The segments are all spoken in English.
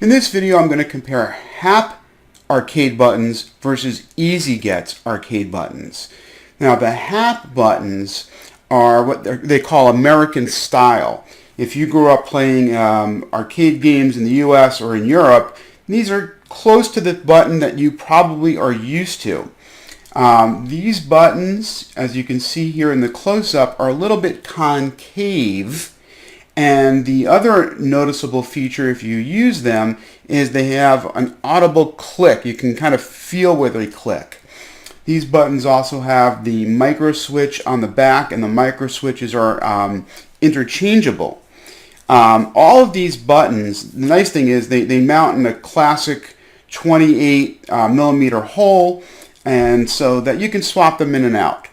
In this video, I'm going to compare Happ arcade buttons versus EasyGet's arcade buttons. Now, the Happ buttons are what they call American style. If you grew up playing arcade games in the US or in Europe, these are close to the button that you probably are used to. These buttons, as you can see here in the close-up, are a little bit concave. And the other noticeable feature, if you use them, is they have an audible click. You can kind of feel where they click. These buttons also have the micro switch on the back, and the micro switches are interchangeable. All of these buttons, the nice thing is they mount in a classic 28 millimeter hole, and so that you can swap them in and out.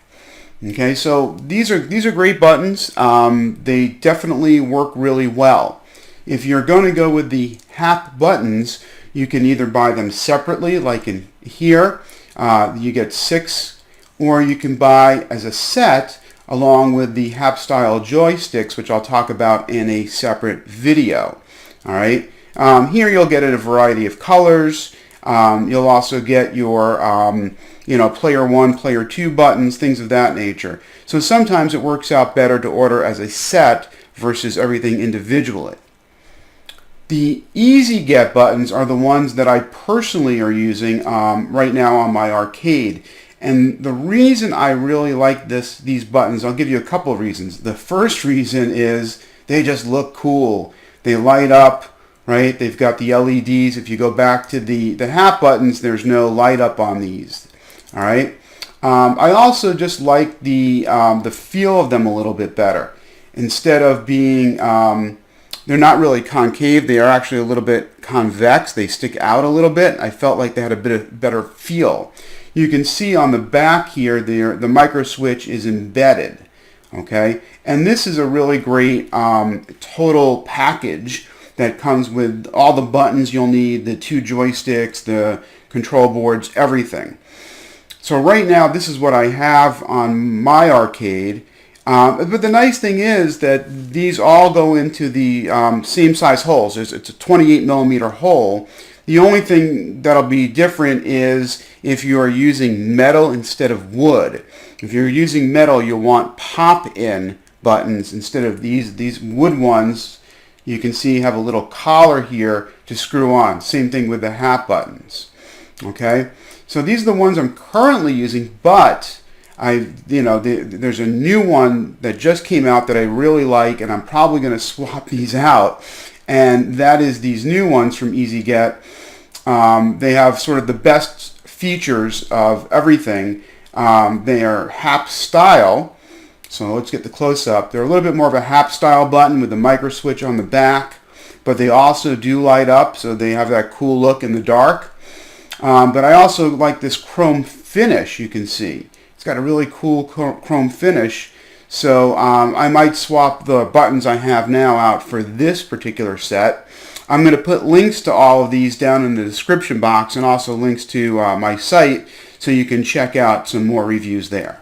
Okay, so these are great buttons. They definitely work really well. If you're going to go with the Happ buttons, you can either buy them separately, like in here. You get 6, or you can buy as a set along with the Happ style joysticks, which I'll talk about in a separate video. All right. Here you'll get it a variety of colors. You'll also get your player 1, player 2 buttons, things of that nature. So sometimes it works out better to order as a set versus everything individually. The EasyGet buttons are the ones that I personally are using right now on my arcade. And the reason I really like these buttons, I'll give you a couple of reasons. The first reason is they just look cool. They light up. Right? They've got the LEDs. If you go back to the Happ buttons, there's no light up on these. All right. I also just like the feel of them a little bit better. Instead of being, they're not really concave. They are actually a little bit convex. They stick out a little bit. I felt like they had a bit of better feel. You can see on the back here, the micro switch is embedded. Okay. And this is a really great total package that comes with all the buttons you'll need, the 2 joysticks, the control boards, everything. So right now, this is what I have on my arcade. But the nice thing is that these all go into the same size holes. It's a 28 millimeter hole. The only thing that'll be different is if you are using metal instead of wood. If you're using metal, you'll want pop-in buttons instead of these wood ones. You can see have a little collar here to screw on. Same thing with the Happ buttons. Okay, so these are the ones I'm currently using, but there's a new one that just came out that I really like, and I'm probably going to swap these out. And that is these new ones from EasyGet. They have sort of the best features of everything. They are Happ style. So let's get the close-up. They're a little bit more of a Happ style button with the micro switch on the back, but they also do light up, so they have that cool look in the dark. But I also like this chrome finish, you can see. It's got a really cool chrome finish, so I might swap the buttons I have now out for this particular set. I'm going to put links to all of these down in the description box, and also links to my site, so you can check out some more reviews there.